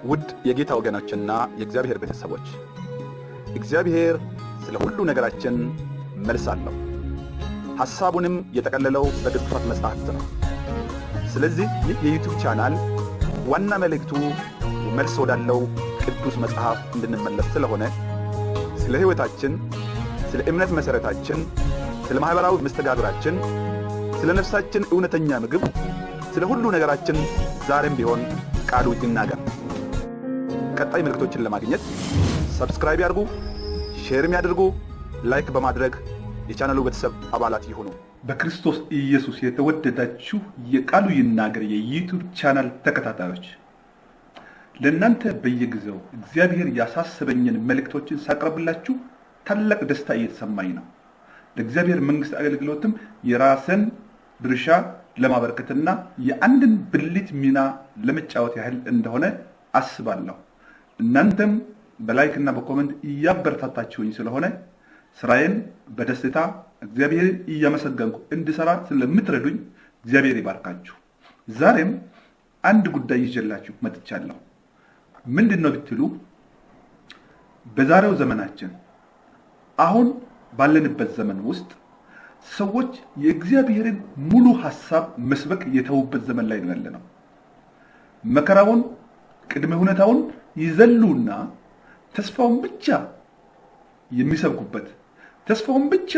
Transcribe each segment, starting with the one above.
ውድ የጌታ ወገኖችና የእግዚአብሔር ቤተሰቦች እግዚአብሔር ስለ ሁሉ ነገራችን መልስ አለው። ሐሳቡንም የጠቀለለው በቅዱሳት መጻሕፍት ነው። ስለዚህ ይህ የዩቲዩብ ቻናል ዋና መልእክቱ መልስ ወዳለው ቅዱስ መጽሐፍ እንድንመለስ ስለሆነ ስለ ሕይወታችን፣ ስለ እምነት መሠረታችን፣ ስለ ማኅበራዊ መስተጋብራችን፣ ስለ ነፍሳችን እውነተኛ ምግብ፣ ስለ ሁሉ ነገራችን ዛሬም ቢሆን ቃሉ ይናገር። ቀጣይ መልእክቶችን ለማግኘት ሰብስክራይብ ያድርጉ፣ ሼርም ያድርጉ፣ ላይክ በማድረግ የቻናሉ ቤተሰብ አባላት ይሁኑ። በክርስቶስ ኢየሱስ የተወደዳችሁ የቃሉ ይናገር የዩቲዩብ ቻናል ተከታታዮች ለእናንተ በየጊዜው እግዚአብሔር ያሳሰበኝን መልእክቶችን ሳቀርብላችሁ ታላቅ ደስታ እየተሰማኝ ነው። ለእግዚአብሔር መንግሥት አገልግሎትም የራስን ድርሻ ለማበርከትና የአንድን ብልት ሚና ለመጫወት ያህል እንደሆነ አስባለሁ። እናንተም በላይክና በኮሜንት እያበረታታችሁኝ ስለሆነ ስራዬን በደስታ እግዚአብሔርን እያመሰገንኩ እንድሰራ ስለምትረዱኝ እግዚአብሔር ይባርካችሁ። ዛሬም አንድ ጉዳይ ይዤላችሁ መጥቻለሁ። ምንድነው ብትሉ በዛሬው ዘመናችን አሁን ባለንበት ዘመን ውስጥ ሰዎች የእግዚአብሔርን ሙሉ ሐሳብ መስበክ የተውበት ዘመን ላይ ነው ያለነው። መከራውን፣ ቅድመ ሁኔታውን ይዘሉና ተስፋውን ብቻ የሚሰብኩበት፣ ተስፋውን ብቻ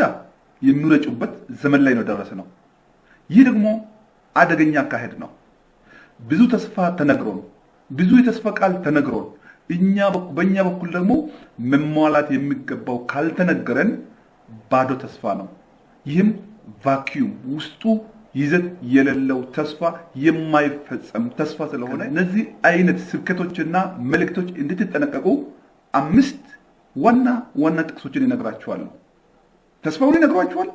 የሚረጩበት ዘመን ላይ ነው ደረሰነው። ይህ ደግሞ አደገኛ አካሄድ ነው። ብዙ ተስፋ ተነግሮን፣ ብዙ የተስፋ ቃል ተነግሮን በእኛ በኩል ደግሞ መሟላት የሚገባው ካልተነገረን ባዶ ተስፋ ነው። ይህም ቫኪዩም ውስጡ ይዘት የሌለው ተስፋ፣ የማይፈጸም ተስፋ ስለሆነ እነዚህ አይነት ስብከቶችና መልእክቶች እንድትጠነቀቁ 5 ዋና ጥቅሶችን ይነግራችኋለሁ። ተስፋውን ይነግሯችኋል፣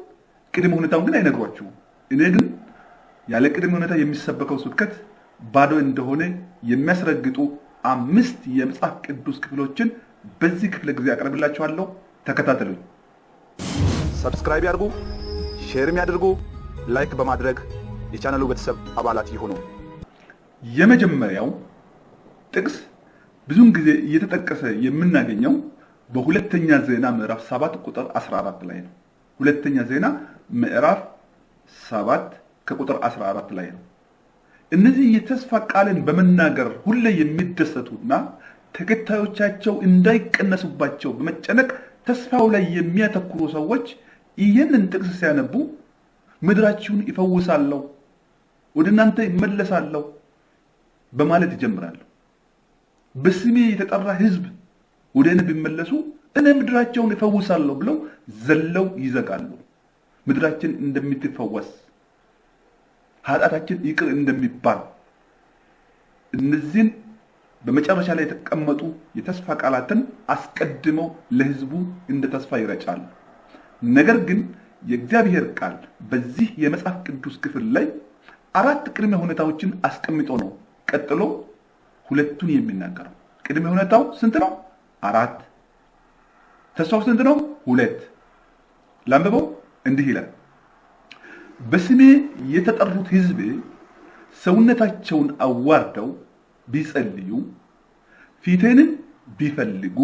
ቅድመ ሁኔታውን ግን አይነግሯችሁም። እኔ ግን ያለ ቅድመ ሁኔታ የሚሰበከው ስብከት ባዶ እንደሆነ የሚያስረግጡ 5 የመጽሐፍ ቅዱስ ክፍሎችን በዚህ ክፍለ ጊዜ አቀርብላችኋለሁ። ተከታተሉኝ። ሰብስክራይብ ያድርጉ፣ ሼርም ያድርጉ፣ ላይክ በማድረግ የቻናሉ ቤተሰብ አባላት ይሁኑ። የመጀመሪያው ጥቅስ ብዙውን ጊዜ እየተጠቀሰ የምናገኘው በሁለተኛ ዜና ምዕራፍ 7 ቁጥር 14 ላይ ነው። ሁለተኛ ዜና ምዕራፍ 7 ከቁጥር 14 ላይ ነው። እነዚህ የተስፋ ቃልን በመናገር ሁሌ የሚደሰቱና ተከታዮቻቸው እንዳይቀነሱባቸው በመጨነቅ ተስፋው ላይ የሚያተኩሩ ሰዎች ይህንን ጥቅስ ሲያነቡ ምድራችሁን ይፈውሳለሁ፣ ወደ እናንተ ይመለሳለሁ በማለት ይጀምራሉ። በስሜ የተጠራ ሕዝብ ወደ እኔ ቢመለሱ እኔ ምድራቸውን ይፈውሳለሁ ብለው ዘለው ይዘጋሉ። ምድራችን እንደምትፈወስ፣ ኃጢአታችን ይቅር እንደሚባል እነዚህን በመጨረሻ ላይ የተቀመጡ የተስፋ ቃላትን አስቀድመው ለሕዝቡ እንደ ተስፋ ይረጫሉ። ነገር ግን የእግዚአብሔር ቃል በዚህ የመጽሐፍ ቅዱስ ክፍል ላይ 4 ቅድመ ሁኔታዎችን አስቀምጦ ነው ቀጥሎ ሁለቱን የሚናገረው። ቅድመ ሁኔታው ስንት ነው? 4። ተስፋው ስንት ነው? 2። ላንብበው። እንዲህ ይላል፣ በስሜ የተጠሩት ሕዝብ ሰውነታቸውን አዋርደው ቢጸልዩ፣ ፊቴንም ቢፈልጉ፣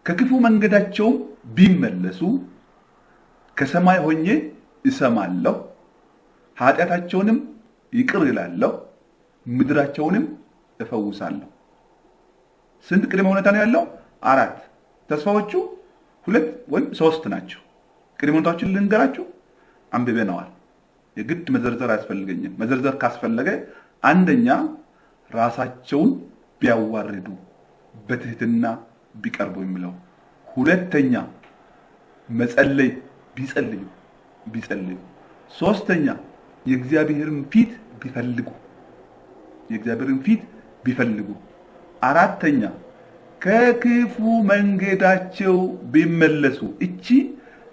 ከክፉ መንገዳቸውም ቢመለሱ ከሰማይ ሆኜ እሰማለሁ፣ ኃጢአታቸውንም ይቅር እላለሁ፣ ምድራቸውንም እፈውሳለሁ። ስንት ቅድመ ሁኔታ ነው ያለው? 4። ተስፋዎቹ 2 ወይም 3 ናቸው። ቅድመ ሁኔታዎችን ልንገራችሁ፣ አንብበነዋል። የግድ መዘርዘር አያስፈልገኝም። መዘርዘር ካስፈለገ አንደኛ ራሳቸውን ቢያዋርዱ በትህትና ቢቀርቡ የሚለው፣ ሁለተኛ መጸለይ ቢጸልዩ፣ ሶስተኛ የእግዚአብሔርን ፊት ቢፈልጉ፣ አራተኛ ከክፉ መንገዳቸው ቢመለሱ። እቺ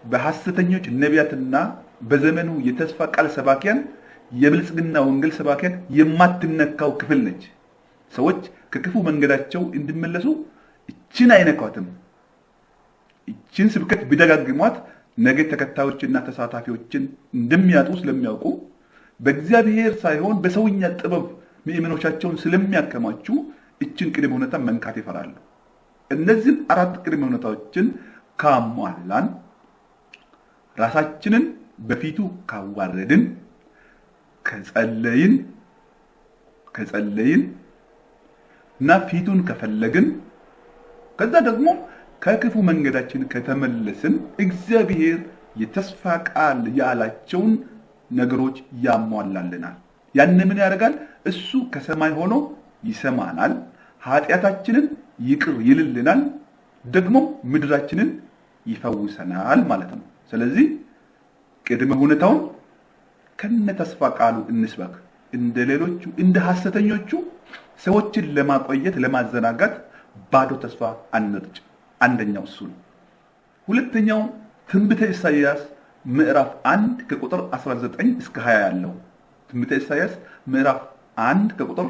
በሐሰተኞች ነቢያትና በዘመኑ የተስፋ ቃል ሰባኪያን፣ የብልጽግና ወንጌል ሰባኪያን የማትነካው ክፍል ነች። ሰዎች ከክፉ መንገዳቸው እንዲመለሱ እቺን አይነኳትም። እቺን ስብከት ቢደጋግሟት ነገ ተከታዮችና ተሳታፊዎችን እንደሚያጡ ስለሚያውቁ በእግዚአብሔር ሳይሆን በሰውኛ ጥበብ ምእመኖቻቸውን ስለሚያከማቹ እችን ቅድመ ሁኔታ መንካት ይፈራሉ። እነዚህን 4 ቅድመ ሁኔታዎችን ካሟላን ራሳችንን በፊቱ ካዋረድን ከጸለይን እና ፊቱን ከፈለግን ከዛ ደግሞ ከክፉ መንገዳችን ከተመለስን እግዚአብሔር የተስፋ ቃል ያላቸውን ነገሮች ያሟላልናል። ያን ምን ያደርጋል? እሱ ከሰማይ ሆኖ ይሰማናል፣ ኃጢአታችንን ይቅር ይልልናል፣ ደግሞ ምድራችንን ይፈውሰናል ማለት ነው። ስለዚህ ቅድመ ሁኔታውን ከነ ተስፋ ቃሉ እንስበክ። እንደ ሌሎቹ እንደ ሐሰተኞቹ ሰዎችን ለማቆየት ለማዘናጋት ባዶ ተስፋ አንርጭ። አንደኛው እሱ ነው። ሁለተኛው ትንቢተ ኢሳይያስ ምዕራፍ 1 ከቁጥር 19 እስከ 20 ያለው ትንቢተ ኢሳይያስ ምዕራፍ 1 ከቁጥር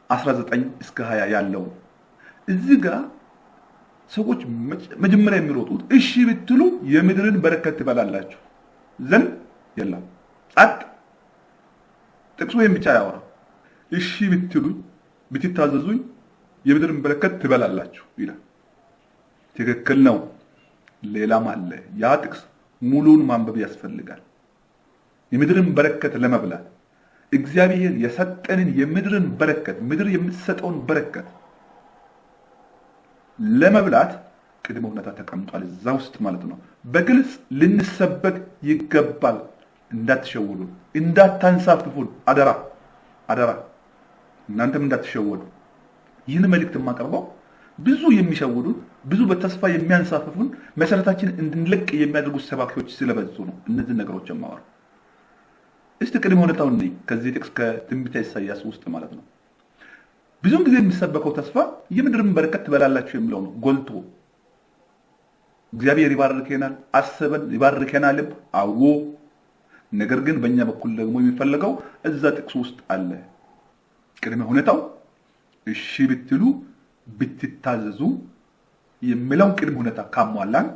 19 እስከ 20 ያለው እዚህ ጋር ሰዎች መጀመሪያ የሚሮጡት እሺ ብትሉ የምድርን በረከት ትበላላችሁ ዘንድ የለም። ጸጥ ጥቅሱ ይሄን ብቻ ያወራ። እሺ ብትሉኝ ብትታዘዙኝ የምድርን በረከት ትበላላችሁ ይላል። ትክክል ነው። ሌላም አለ። ያ ጥቅስ ሙሉን ማንበብ ያስፈልጋል። የምድርን በረከት ለመብላት እግዚአብሔር የሰጠንን የምድርን በረከት ምድር የምትሰጠውን በረከት ለመብላት ቅድመ ሁኔታ ተቀምጧል እዛ ውስጥ ማለት ነው። በግልጽ ልንሰበክ ይገባል። እንዳትሸወዱ፣ እንዳታንሳፍፉን አደራ አደራ። እናንተም እንዳትሸወዱ። ይህን መልእክት የማቀርበው ብዙ የሚሸውዱን ብዙ በተስፋ የሚያንሳፍፉን መሰረታችን እንድንለቅ የሚያደርጉ ሰባኪዎች ስለበዙ ነው እነዚህ ነገሮች የማወራው። እስቲ ቅድመ ሁኔታውን ነኝ ከዚህ ጥቅስ ከትንቢተ ኢሳይያስ ውስጥ ማለት ነው። ብዙም ጊዜ የሚሰበከው ተስፋ የምድርን በረከት ትበላላችሁ የሚለው ነው ጎልቶ። እግዚአብሔር ይባርከናል፣ አሰበን ይባርከናል። አዎ፣ ነገር ግን በእኛ በኩል ደግሞ የሚፈልገው እዛ ጥቅስ ውስጥ አለ። ቅድመ ሁኔታው እሺ ብትሉ ብትታዘዙ የሚለው ቅድመ ሁኔታ ካሟላን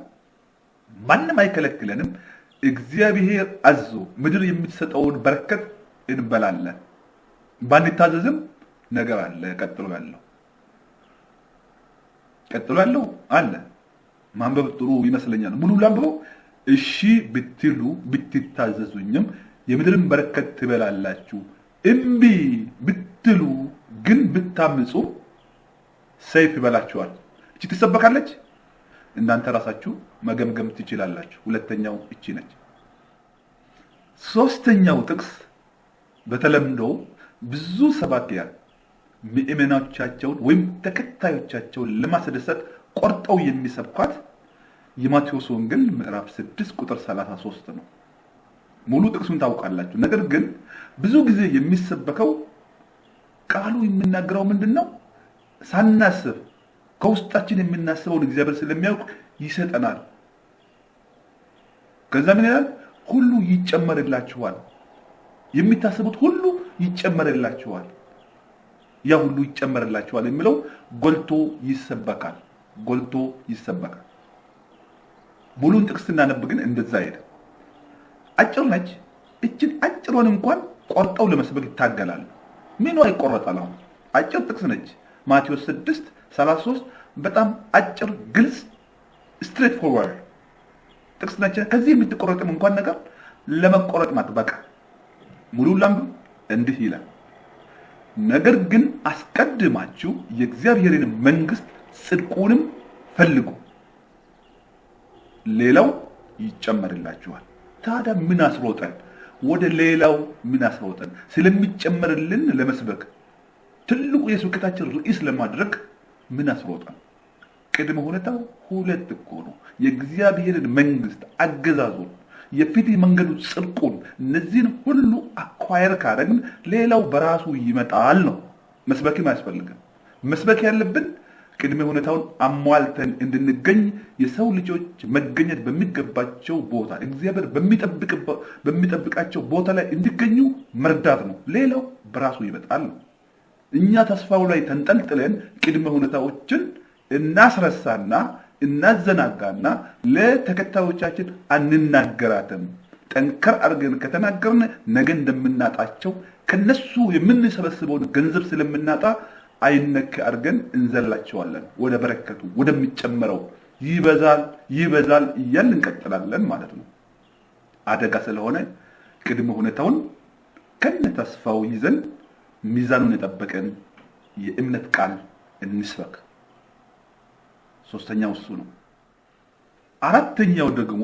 ማንም አይከለክለንም። እግዚአብሔር አዞ ምድር የምትሰጠውን በረከት እንበላለን። ባንታዘዝም ነገር አለ። ቀጥሎ ያለው አለ። ማንበብ ጥሩ ይመስለኛል። ሙሉ ላንብበው። እሺ ብትሉ ብትታዘዙኝም የምድርን በረከት ትበላላችሁ። እምቢ ብትሉ ግን ብታምፁ ሰይፍ ይበላችኋል። እቺ ትሰበካለች። እናንተ ራሳችሁ መገምገም ትችላላችሁ። ሁለተኛው እቺ ነች። ሶስተኛው ጥቅስ በተለምዶ ብዙ ሰባኪያን ምእመናዎቻቸውን ወይም ተከታዮቻቸውን ለማስደሰት ቆርጠው የሚሰብኳት የማቴዎስ ወንጌል ምዕራፍ 6 ቁጥር 33 ነው። ሙሉ ጥቅሱን ታውቃላችሁ። ነገር ግን ብዙ ጊዜ የሚሰበከው ቃሉ የሚናገረው ምንድነው? ሳናስብ ከውስጣችን የምናስበውን እግዚአብሔር ስለሚያውቅ ይሰጠናል። ከዛ ምን ይላል? ሁሉ ይጨመርላችኋል። የሚታሰቡት ሁሉ ይጨመርላችኋል። ያ ሁሉ ይጨመርላችኋል የሚለው ጎልቶ ይሰበካል። ሙሉን ጥቅስ ስናነብ ግን እንደዛ ሄደ። አጭር ነች። እችን አጭሯን እንኳን ቆርጠው ለመስበክ ይታገላሉ። ምኑ ይቆረጣል? አሁን አጭር ጥቅስ ነች። ማቴዎስ 6:33 በጣም አጭር፣ ግልጽ፣ ስትሬት ፎርዋርድ ጥቅስ ነች። ከዚህ የምትቆረጥም እንኳን ነገር ለመቆረጥ ማጥበቃ ሙሉ ላንብብ። እንዲህ ይላል፣ ነገር ግን አስቀድማችሁ የእግዚአብሔርን መንግስት ጽድቁንም ፈልጉ፣ ሌላው ይጨመርላችኋል። ታዲያ ምን አስሮጠን? ወደ ሌላው ምን አስሮጠን? ስለሚጨመርልን ለመስበክ ትልቁ የስብከታችን ርዕስ ለማድረግ ምን አስሮጠን? ቅድመ ሁኔታው ሁለት እኮ ነው። የእግዚአብሔርን መንግስት አገዛዙን፣ የፊት መንገዱ ጽድቁን፣ እነዚህን ሁሉ አኳየር ካደረግን ሌላው በራሱ ይመጣል ነው። መስበክም አያስፈልግም። መስበክ ያለብን ቅድመ ሁኔታውን አሟልተን እንድንገኝ የሰው ልጆች መገኘት በሚገባቸው ቦታ እግዚአብሔር በሚጠብቃቸው ቦታ ላይ እንዲገኙ መርዳት ነው። ሌላው በራሱ ይመጣል ነው። እኛ ተስፋው ላይ ተንጠልጥለን ቅድመ ሁኔታዎችን እናስረሳና እናዘናጋና ለተከታዮቻችን አንናገራትም። ጠንከር አድርገን ከተናገርን ነገ እንደምናጣቸው ከነሱ የምንሰበስበውን ገንዘብ ስለምናጣ አይነክ አድርገን እንዘላቸዋለን። ወደ በረከቱ ወደሚጨመረው ይበዛል እያልን እንቀጥላለን ማለት ነው። አደጋ ስለሆነ ቅድመ ሁኔታውን ከነ ተስፋው ይዘን ሚዛኑን የጠበቀን የእምነት ቃል እንስበክ። ሶስተኛው እሱ ነው። አራተኛው ደግሞ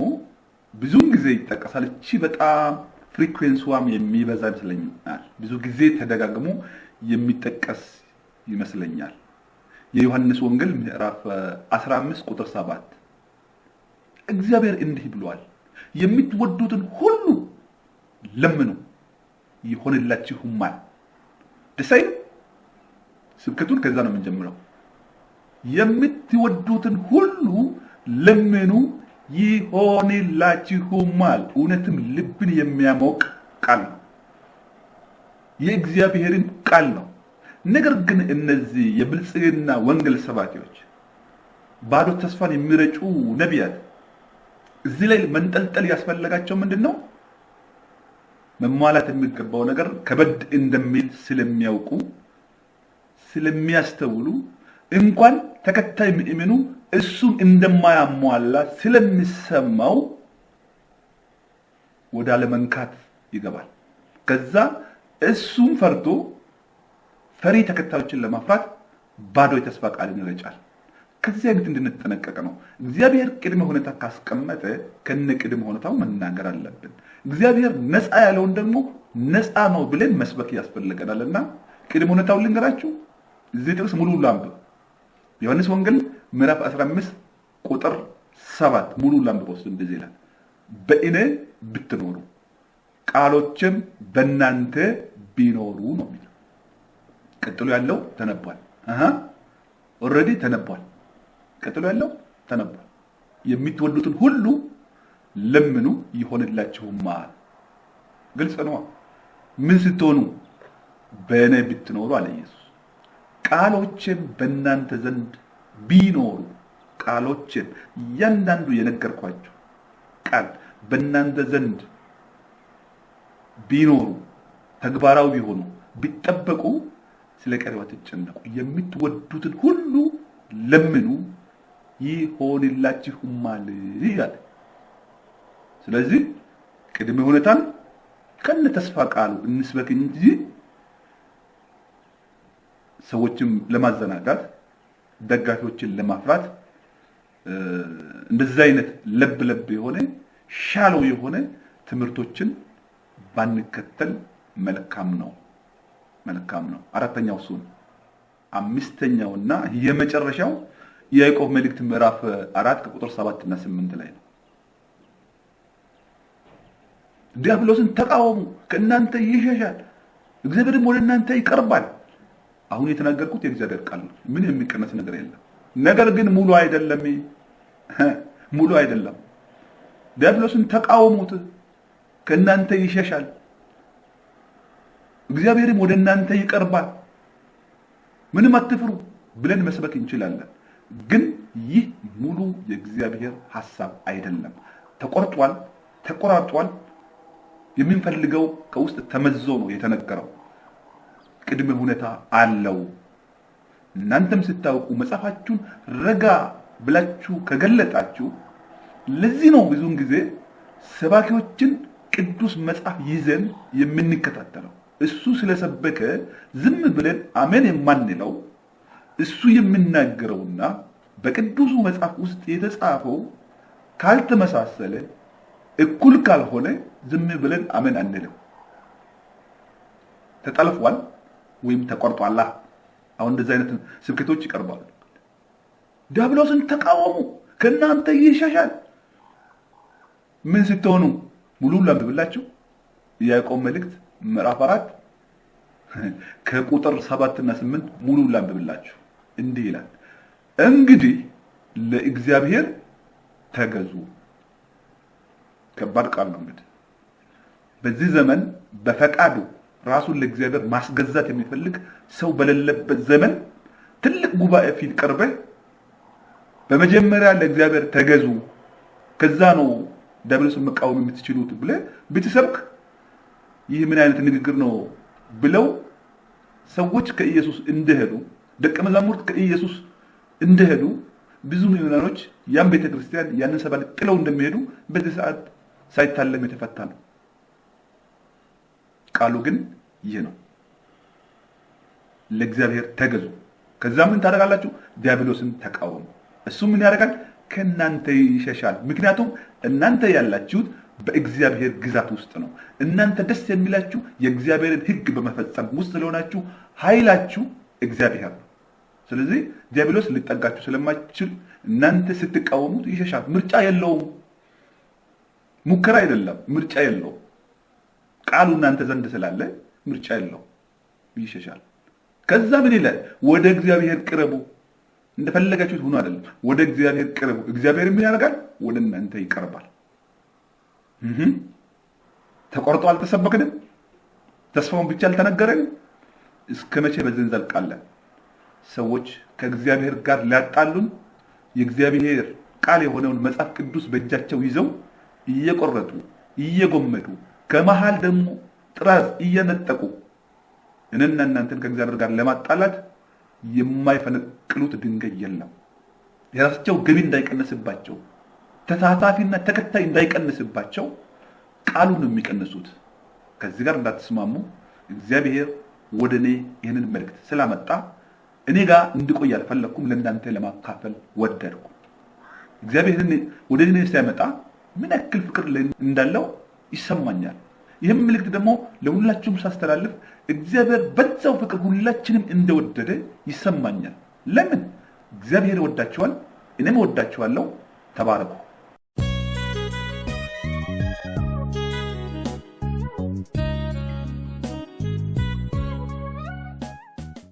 ብዙውን ጊዜ ይጠቀሳል። እቺ በጣም ፍሪኩዌንሲዋም የሚበዛ ይመስለኛል። ብዙ ጊዜ ተደጋግሞ የሚጠቀስ ይመስለኛል። የዮሐንስ ወንጌል ምዕራፍ 15 ቁጥር 7 እግዚአብሔር እንዲህ ብሏል፣ የምትወዱትን ሁሉ ለምኑ ይሆንላችሁማል። ደሳይ ስብከቱን ከዛ ነው የምንጀምረው። የምትወዱትን ሁሉ ለምኑ ይሆንላችሁማል። እውነትም ልብን የሚያሞቅ ቃል ነው፣ የእግዚአብሔርን ቃል ነው። ነገር ግን እነዚህ የብልጽግና ወንጌል ሰባኪዎች፣ ባዶ ተስፋን የሚረጩ ነቢያት እዚህ ላይ መንጠልጠል ያስፈልጋቸው ምንድነው? መሟላት የሚገባው ነገር ከበድ እንደሚል ስለሚያውቁ ስለሚያስተውሉ እንኳን ተከታይ ምእመኑ እሱም እንደማያሟላ ስለሚሰማው ወደ አለመንካት ይገባል። ከዛ እሱም ፈርቶ ፈሪ ተከታዮችን ለማፍራት ባዶ የተስፋ ቃልን ይረጫል። ከዚህ አይነት እንድንጠነቀቅ ነው። እግዚአብሔር ቅድመ ሁኔታ ካስቀመጠ ከነ ቅድመ ሁኔታው መናገር አለብን። እግዚአብሔር ነፃ ያለውን ደግሞ ነፃ ነው ብለን መስበክ ያስፈልገናልና ቅድመ ሁኔታውን ልንገራችሁ። እዚህ ጥቅስ ሙሉ ላንብብ። ዮሐንስ ወንጌል ምዕራፍ 15 ቁጥር 7 ሙሉ ላንብብ። ወስዶ እንደዚህ ይላል፣ በእኔ ብትኖሩ ቃሎችም በእናንተ ቢኖሩ ነው የሚለው። ቀጥሎ ያለው ተነቧል። ኦሬዲ ተነቧል። ቀጥሎ ያለው ተነቧል። የምትወዱትን ሁሉ ለምኑ ይሆንላችሁማል። ግልጽ ነው። ምን ስትሆኑ? በእኔ ብትኖሩ አለ ኢየሱስ። ቃሎችም በእናንተ ዘንድ ቢኖሩ፣ ቃሎችም እያንዳንዱ የነገርኳችሁ ቃል በእናንተ ዘንድ ቢኖሩ፣ ተግባራዊ ቢሆኑ፣ ቢጠበቁ ስለ ቀሪው አትጨነቁ። የምትወዱትን ሁሉ ለምኑ ይሆንላችሁማል ይላል። ስለዚህ ቅድመ ሁኔታን ከነ ተስፋ ቃሉ እንስበክ እንጂ ሰዎችም ለማዘናጋት ደጋፊዎችን ለማፍራት እንደዚህ አይነት ለብ የሆነ ሻለው የሆነ ትምህርቶችን ባንከተል መልካም ነው። አራተኛው እሱ ነው። አምስተኛውና የመጨረሻው የያዕቆብ መልእክት ምዕራፍ 4 ከቁጥር 7 እና 8 ላይ ነው። ዲያብሎስን ተቃወሙ ከእናንተ ይሸሻል፣ እግዚአብሔርም ወደ እናንተ ይቀርባል። አሁን የተናገርኩት የእግዚአብሔር ቃል ነው። ምን የሚቀነስ ነገር የለም። ነገር ግን ሙሉ አይደለም። ዲያብሎስን ተቃወሙት ከእናንተ ይሸሻል፣ እግዚአብሔርም ወደ እናንተ ይቀርባል፣ ምንም አትፍሩ ብለን መስበክ እንችላለን። ግን ይህ ሙሉ የእግዚአብሔር ሐሳብ አይደለም። ተቆራርጧል። የምንፈልገው ከውስጥ ተመዞ ነው የተነገረው። ቅድመ ሁኔታ አለው። እናንተም ስታውቁ መጽሐፋችሁን ረጋ ብላችሁ ከገለጣችሁ፣ ለዚህ ነው ብዙውን ጊዜ ሰባኪዎችን ቅዱስ መጽሐፍ ይዘን የምንከታተለው። እሱ ስለሰበከ ዝም ብለን አሜን የማንለው እሱ የሚናገረውና በቅዱሱ መጽሐፍ ውስጥ የተጻፈው ካልተመሳሰለ፣ እኩል ካልሆነ ዝም ብለን አሜን አንለው። ተጠልፏል ወይም ተቆርጧል። አሁን እንደዚህ አይነት ስብከቶች ይቀርባሉ። ዲያብሎስን ተቃወሙ ከእናንተ ይሸሻል። ምን ስትሆኑ? ሙሉ ላንብብላችሁ። የያዕቆብ መልእክት ምዕራፍ 4 ከቁጥር 7 እና 8 ሙሉ ላንብብላችሁ። እንዲህ ይላል፣ እንግዲህ ለእግዚአብሔር ተገዙ። ከባድ ቃል ነው። እንግዲህ በዚህ ዘመን በፈቃዱ ራሱን ለእግዚአብሔር ማስገዛት የሚፈልግ ሰው በሌለበት ዘመን ትልቅ ጉባኤ ፊት ቀርበህ በመጀመሪያ ለእግዚአብሔር ተገዙ፣ ከዛ ነው ዲያብሎስን መቃወም የምትችሉት ብለህ ብትሰብክ ይህ ምን አይነት ንግግር ነው ብለው ሰዎች ከኢየሱስ እንደሄዱ ደቀ መዛሙርት ከኢየሱስ እንደሄዱ ብዙ ምዕመናኖች ያን ቤተክርስቲያን ያንን ሰባል ጥለው እንደሚሄዱ በዚህ ሰዓት ሳይታለም የተፈታ ነው። ቃሉ ግን ይህ ነው። ለእግዚአብሔር ተገዙ። ከዛ ምን ታደርጋላችሁ? ዲያብሎስን ተቃወሙ። እሱ ምን ያደርጋል? ከእናንተ ይሸሻል። ምክንያቱም እናንተ ያላችሁት በእግዚአብሔር ግዛት ውስጥ ነው። እናንተ ደስ የሚላችሁ የእግዚአብሔርን ሕግ በመፈጸም ውስጥ ስለሆናችሁ ኃይላችሁ እግዚአብሔር ነው። ስለዚህ ዲያብሎስ ሊጠጋችሁ ስለማይችል እናንተ ስትቃወሙት ይሸሻል። ምርጫ የለውም። ሙከራ አይደለም፣ ምርጫ የለውም። ቃሉ እናንተ ዘንድ ስላለ ምርጫ የለውም፣ ይሸሻል። ከዛ ምን ይላል? ወደ እግዚአብሔር ቅረቡ። እንደፈለጋችሁት ሆኖ አይደለም፣ ወደ እግዚአብሔር ቅረቡ። እግዚአብሔር ምን ያደርጋል? ወደ እናንተ ይቀርባል። ተቆርጦ አልተሰበክንም፣ ተስፋውን ብቻ አልተነገረንም። እስከ መቼ በዚህ እንዘልቃለን? ሰዎች ከእግዚአብሔር ጋር ሊያጣሉን የእግዚአብሔር ቃል የሆነውን መጽሐፍ ቅዱስ በእጃቸው ይዘው እየቆረጡ እየጎመዱ ከመሃል ደግሞ ጥራዝ እየነጠቁ እነና እናንተን ከእግዚአብሔር ጋር ለማጣላት የማይፈነቅሉት ድንጋይ የለም። የራሳቸው ገቢ እንዳይቀነስባቸው፣ ተሳታፊና ተከታይ እንዳይቀንስባቸው ቃሉን ነው የሚቀንሱት። ከዚህ ጋር እንዳትስማሙ እግዚአብሔር ወደኔ ይህንን መልእክት ስላመጣ እኔ ጋር እንድቆይ አልፈለኩም፣ ለእናንተ ለማካፈል ወደድኩ። እግዚአብሔር ወደ እኔ ሲያመጣ ምን ያክል ፍቅር እንዳለው ይሰማኛል። ይህም መልእክት ደግሞ ለሁላችሁም ሳስተላልፍ እግዚአብሔር በዛው ፍቅር ሁላችንም እንደወደደ ይሰማኛል። ለምን? እግዚአብሔር ይወዳችኋል፣ እኔም እወዳችኋለሁ። ተባረኩ።